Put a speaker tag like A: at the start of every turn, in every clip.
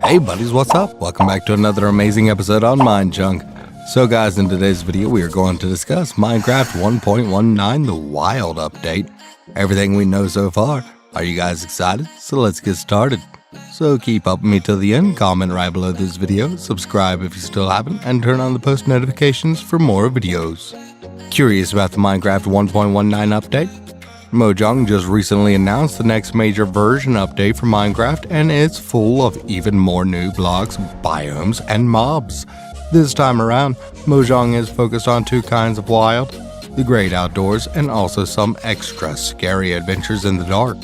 A: Hey buddies, what's up? Welcome back to another amazing episode on Mind Junk. So guys, in today's video we are going to discuss Minecraft 1.19, the Wild Update. Everything we know so far. Are you guys excited? So let's get started. So keep up with me till the end, comment right below this video, subscribe if you still haven't, and turn on the post notifications for more videos. Curious about the Minecraft 1.19 update? Mojang just recently announced the next major version update for Minecraft, and it's full of even more new blocks, biomes, and mobs. This time around, Mojang is focused on two kinds of wild, the great outdoors, and also some extra scary adventures in the dark.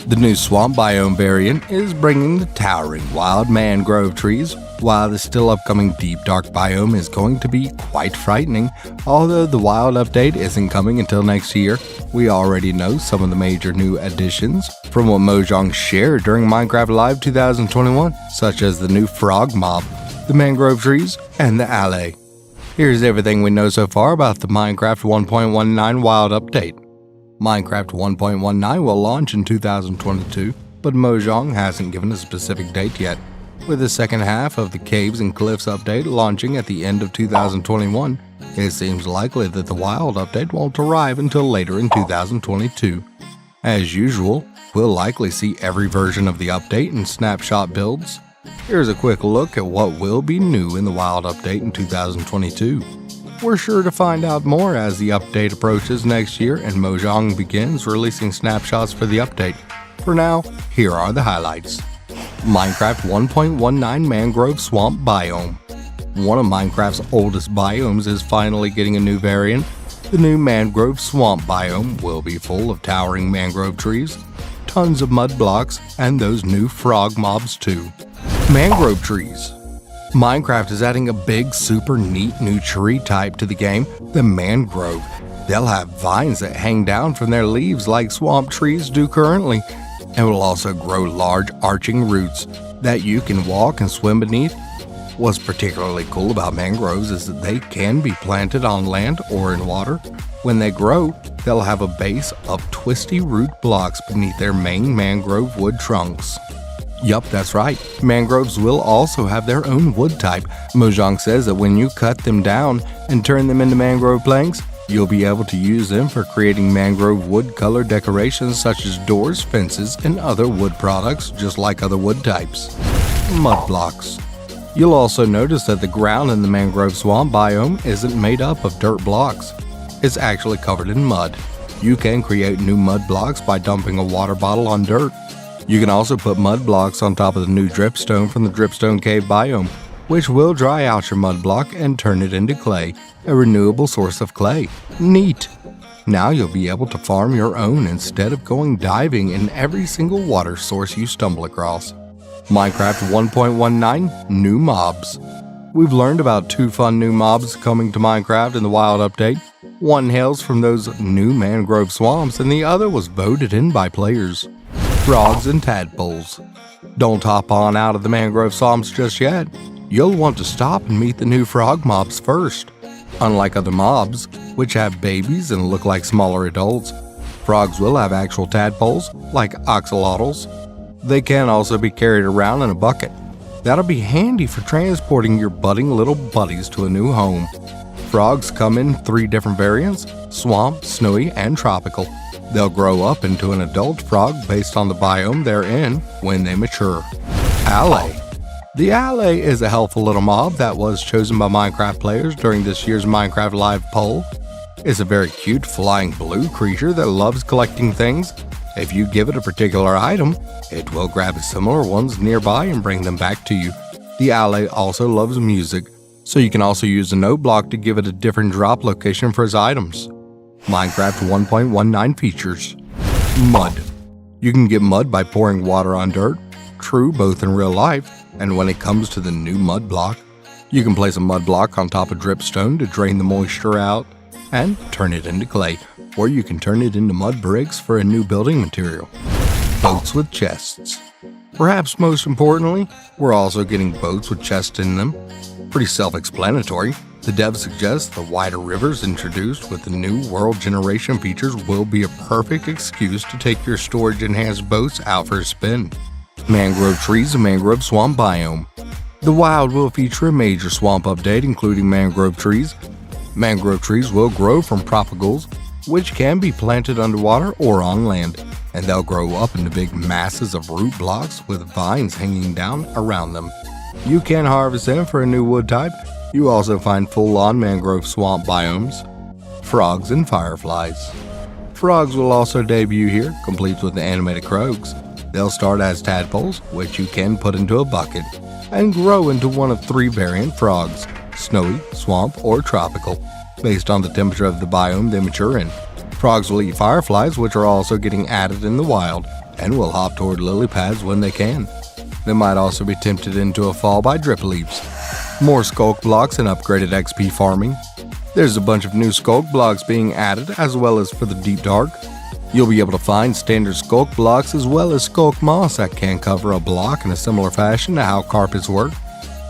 A: The new swamp biome variant is bringing the towering wild mangrove trees, while the still upcoming deep dark biome is going to be quite frightening. Although the wild update isn't coming until next year, we already know some of the major new additions from what Mojang shared during Minecraft Live 2021, such as the new frog mob, the mangrove trees, and the alley. Here's everything we know so far about the Minecraft 1.19 wild update. Minecraft 1.19 will launch in 2022, but Mojang hasn't given a specific date yet, with the second half of the Caves and Cliffs update launching at the end of 2021. It seems likely that the Wild update won't arrive until later in 2022. As usual, we'll likely see every version of the update in snapshot builds. Here's a quick look at what will be new in the Wild update in 2022. We're sure to find out more as the update approaches next year and Mojang begins releasing snapshots for the update. For now, here are the highlights. Minecraft 1.19 Mangrove Swamp Biome. One of Minecraft's oldest biomes is finally getting a new variant. The new Mangrove Swamp Biome will be full of towering mangrove trees, tons of mud blocks, and those new frog mobs too. Mangrove trees. Minecraft is adding a big, super neat new tree type to the game, the mangrove. They'll have vines that hang down from their leaves like swamp trees do currently, and will also grow large arching roots that you can walk and swim beneath. What's particularly cool about mangroves is that they can be planted on land or in water. When they grow, they'll have a base of twisty root blocks beneath their main mangrove wood trunks. Yup, that's right. Mangroves will also have their own wood type. Mojang says that when you cut them down and turn them into mangrove planks, you'll be able to use them for creating mangrove wood color decorations such as doors, fences, and other wood products just like other wood types. Mud blocks. You'll also notice that the ground in the mangrove swamp biome isn't made up of dirt blocks. It's actually covered in mud. You can create new mud blocks by dumping a water bottle on dirt. You can also put mud blocks on top of the new dripstone from the dripstone cave biome, which will dry out your mud block and turn it into clay, a renewable source of clay. Neat! Now you'll be able to farm your own instead of going diving in every single water source you stumble across. Minecraft 1.19 New Mobs. We've learned about two fun new mobs coming to Minecraft in the Wild update. One hails from those new mangrove swamps and the other was voted in by players. Frogs and tadpoles. Don't hop on out of the mangrove swamps just yet. You'll want to stop and meet the new frog mobs first. Unlike other mobs, which have babies and look like smaller adults, frogs will have actual tadpoles, like axolotls. They can also be carried around in a bucket. That'll be handy for transporting your budding little buddies to a new home. Frogs come in three different variants: swamp, snowy, and tropical. They'll grow up into an adult frog based on the biome they're in when they mature. Alley. The alley is a helpful little mob that was chosen by Minecraft players during this year's Minecraft Live poll. It's a very cute flying blue creature that loves collecting things. If you give it a particular item, it will grab similar ones nearby and bring them back to you. The alley also loves music, so you can also use a note block to give it a different drop location for its items. Minecraft 1.19 features. Mud. You can get mud by pouring water on dirt, true both in real life and when it comes to the new mud block. You can place a mud block on top of dripstone to drain the moisture out and turn it into clay, or you can turn it into mud bricks for a new building material. Boats with chests. Perhaps most importantly, we're also getting boats with chests in them. Pretty self-explanatory. The dev suggests the wider rivers introduced with the new world generation features will be a perfect excuse to take your storage enhanced boats out for a spin. Mangrove trees and mangrove swamp biome. The wild will feature a major swamp update including mangrove trees. Mangrove trees will grow from propagals, which can be planted underwater or on land, and they'll grow up into big masses of root blocks with vines hanging down around them. You can harvest them for a new wood type. You also find full-on mangrove swamp biomes, frogs and fireflies. Frogs will also debut here, complete with the animated croaks. They'll start as tadpoles, which you can put into a bucket, and grow into one of 3 variant frogs, snowy, swamp, or tropical, based on the temperature of the biome they mature in. Frogs will eat fireflies, which are also getting added in the wild, and will hop toward lily pads when they can. They might also be tempted into a fall by drip leaves. More skulk blocks and upgraded XP farming. There's a bunch of new skulk blocks being added, as well as for the deep dark. You'll be able to find standard skulk blocks as well as skulk moss that can cover a block in a similar fashion to how carpets work.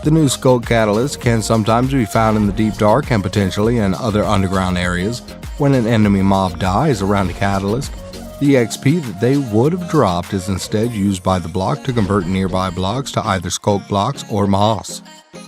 A: The new skulk catalyst can sometimes be found in the deep dark and potentially in other underground areas. When an enemy mob dies around a catalyst, the XP that they would have dropped is instead used by the block to convert nearby blocks to either skulk blocks or moss.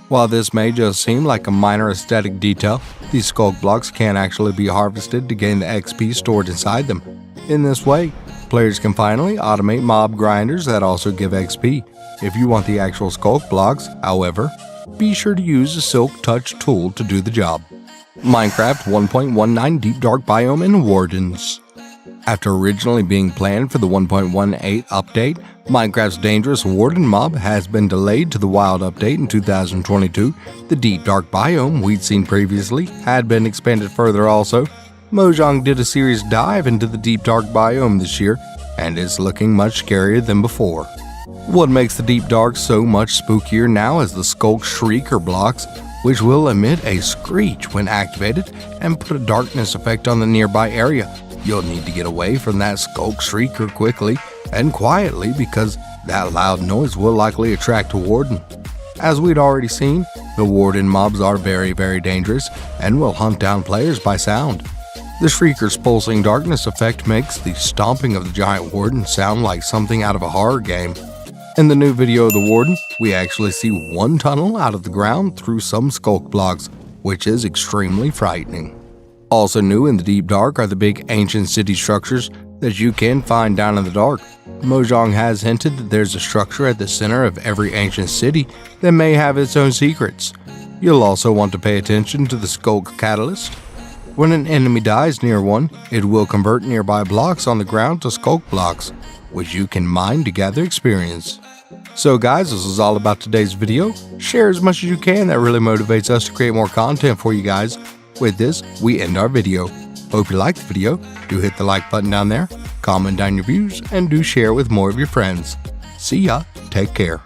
A: While this may just seem like a minor aesthetic detail, these skulk blocks can actually be harvested to gain the XP stored inside them. In this way, players can finally automate mob grinders that also give XP. If you want the actual skulk blocks, however, be sure to use the Silk Touch tool to do the job. Minecraft 1.19 Deep Dark Biome and Wardens. After originally being planned for the 1.18 update, Minecraft's dangerous warden mob has been delayed to the wild update in 2022. The Deep Dark Biome we'd seen previously had been expanded further also. Mojang did a serious dive into the Deep Dark Biome this year, and it's looking much scarier than before. What makes the Deep Dark so much spookier now is the Skulk Shrieker blocks, which will emit a screech when activated and put a darkness effect on the nearby area. You'll need to get away from that Skulk Shrieker quickly and quietly because that loud noise will likely attract a warden. As we'd already seen, the warden mobs are very dangerous and will hunt down players by sound. The Shrieker's pulsing darkness effect makes the stomping of the giant warden sound like something out of a horror game. In the new video of the warden, we actually see one tunnel out of the ground through some skulk blocks, which is extremely frightening. Also new in the Deep Dark are the big ancient city structures that you can find down in the dark. Mojang has hinted that there's a structure at the center of every ancient city that may have its own secrets. You'll also want to pay attention to the Skulk Catalyst. When an enemy dies near one, it will convert nearby blocks on the ground to skulk blocks, which you can mine to gather experience. So guys, this is all about today's video. Share as much as you can, that really motivates us to create more content for you guys. With this, we end our video. Hope you liked the video. Do hit the like button down there, comment down your views, and do share with more of your friends. See ya, take care.